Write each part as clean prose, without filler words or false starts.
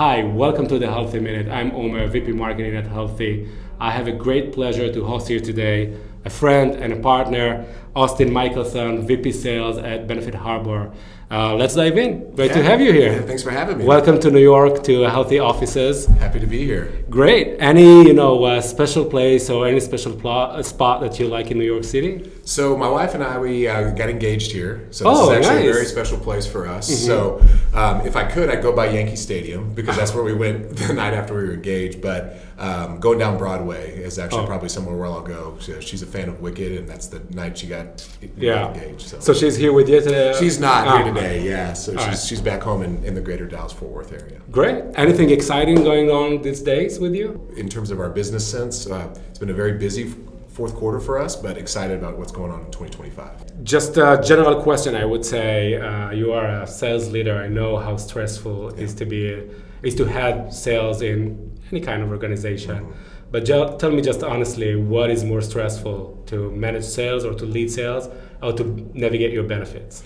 Hi, welcome to the Healthee Minute. I'm Omer, VP Marketing at Healthee. I have a great pleasure to host here today a friend and a partner, Austin Michelson, VP Sales at Benefit Harbor. Let's dive in. Great to have you here. Yeah, thanks for having me. Welcome to New York, to Healthee offices. Happy to be here. Great. Any special place or any special spot that you like in New York City? So my wife and I, we got engaged here. So this is actually a very special place for us. Mm-hmm. So if I could, I'd go by Yankee Stadium because that's where we went the night after we were engaged. But going down Broadway is actually probably somewhere where I'll go. She's a fan of Wicked, and that's the night she got engaged. So she's here with you today? She's not here today, yeah. So she's back home in the greater Dallas-Fort Worth area. Great. Anything exciting going on these days with you? In terms of our business sense, it's been a very busy fourth quarter for us, but excited about what's going on in 2025. Just a general question, I would say. You are a sales leader. I know how stressful it is to head sales in any kind of organization. Mm-hmm. But tell me just honestly, what is more stressful, to manage sales or to lead sales or to navigate your benefits?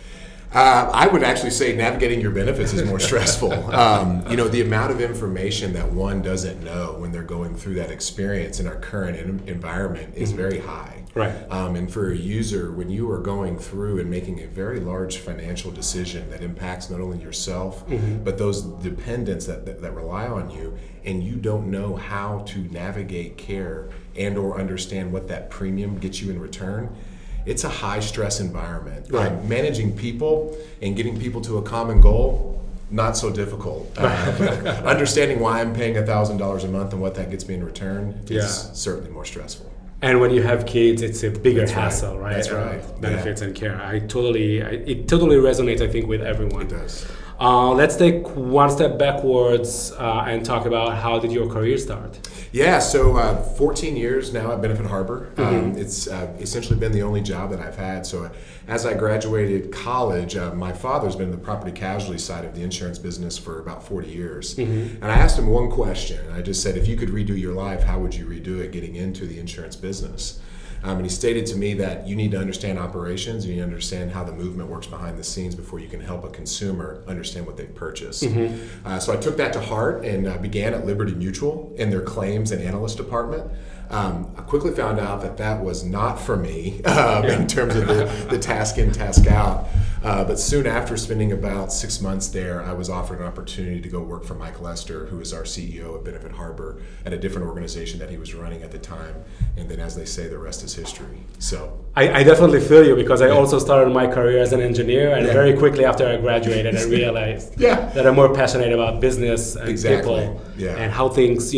I would actually say navigating your benefits is more stressful. The amount of information that one doesn't know when they're going through that experience in our current environment is very high. Right. And for a user, when you are going through and making a very large financial decision that impacts not only yourself, but those dependents that rely on you, and you don't know how to navigate care and or understand what that premium gets you in return, it's a high stress environment. Right. Managing people and getting people to a common goal, not so difficult. But understanding why I'm paying $1,000 a month and what that gets me in return is certainly more stressful. And when you have kids, it's a bigger hassle, right? That's right. Benefits and care. It totally resonates, I think, with everyone. It does. Let's take one step backwards and talk about how did your career start? Yeah, so 14 years now at Benefit Harbor. It's essentially been the only job that I've had. So as I graduated college, my father's been in the property casualty side of the insurance business for about 40 years. And I asked him one question. I just said, if you could redo your life, how would you redo it getting into the insurance business? And he stated to me that you need to understand operations, you need to understand how the movement works behind the scenes before you can help a consumer understand what they've purchased. So I took that to heart and began at Liberty Mutual in their claims and analyst department. I quickly found out that was not for me in terms of the task in, task out. But soon after spending about 6 months there, I was offered an opportunity to go work for Mike Lester, who is our CEO at Benefit Harbor, at a different organization that he was running at the time. And then, as they say, the rest is history. So I definitely feel you, because I also started my career as an engineer, and very quickly after I graduated, I realized that I'm more passionate about business and people and how things,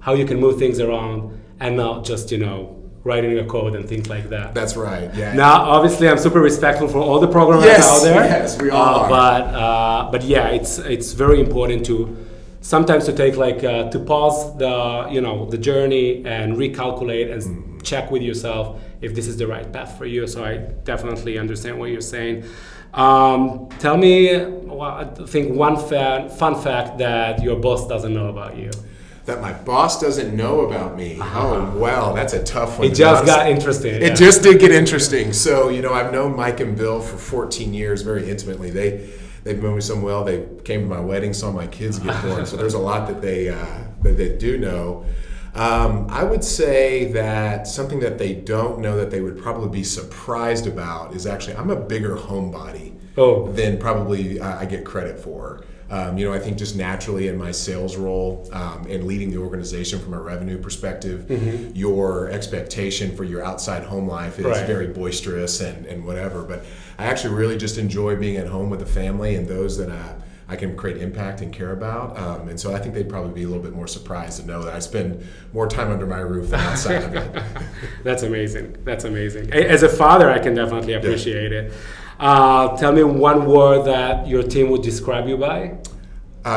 how you can move things around and not just, writing a code and things like that. That's right. Yeah. Now, obviously, I'm super respectful for all the programmers out there. Yes, we all are. But yeah, it's very important to sometimes to take to pause the journey and recalculate and check with yourself if this is the right path for you. So I definitely understand what you're saying. Tell me, I think one fun fact that your boss doesn't know about you. That my boss doesn't know about me. Oh, well, that's a tough one. It just got interesting. It just did get interesting. So, I've known Mike and Bill for 14 years very intimately. They've known me so well. They came to my wedding, saw my kids get born. So there's a lot that they do know. I would say that something that they don't know that they would probably be surprised about is actually I'm a bigger homebody than probably I get credit for. I think just naturally in my sales role and leading the organization from a revenue perspective, your expectation for your outside home life is very boisterous and whatever. But I actually really just enjoy being at home with the family and those that I can create impact and care about. And so I think they'd probably be a little bit more surprised to know that I spend more time under my roof than outside of it. That's amazing. That's amazing. As a father, I can definitely appreciate it. Tell me one word that your team would describe you by.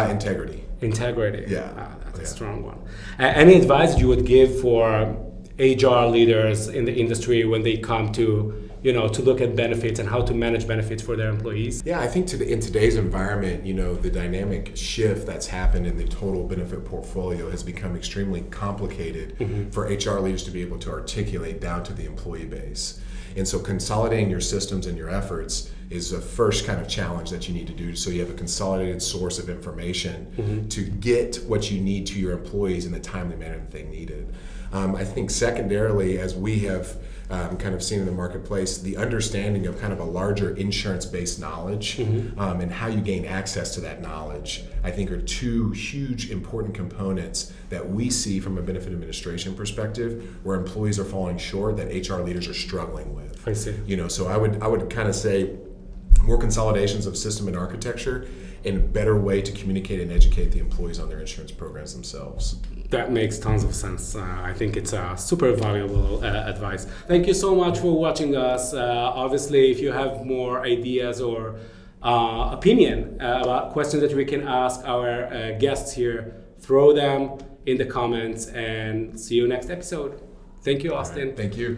Integrity. Integrity. Yeah. That's a strong one. Any advice you would give for HR leaders in the industry when they come to look at benefits and how to manage benefits for their employees? Yeah, I think in today's environment, the dynamic shift that's happened in the total benefit portfolio has become extremely complicated for HR leaders to be able to articulate down to the employee base. And so consolidating your systems and your efforts is the first kind of challenge that you need to do, so you have a consolidated source of information to get what you need to your employees in the timely manner that they need it. I think secondarily, as we have kind of seen in the marketplace, the understanding of kind of a larger insurance-based knowledge and how you gain access to that knowledge, I think, are two huge important components that we see from a benefit administration perspective, where employees are falling short, that HR leaders are struggling with. I see. So I would kind of say more consolidations of system and architecture, and a better way to communicate and educate the employees on their insurance programs themselves. That makes tons of sense. I think it's a super valuable advice. Thank you so much for watching us. Obviously, if you have more ideas or opinion about questions that we can ask our guests here, throw them in the comments, and see you next episode. Thank you, Austin. All right, thank you.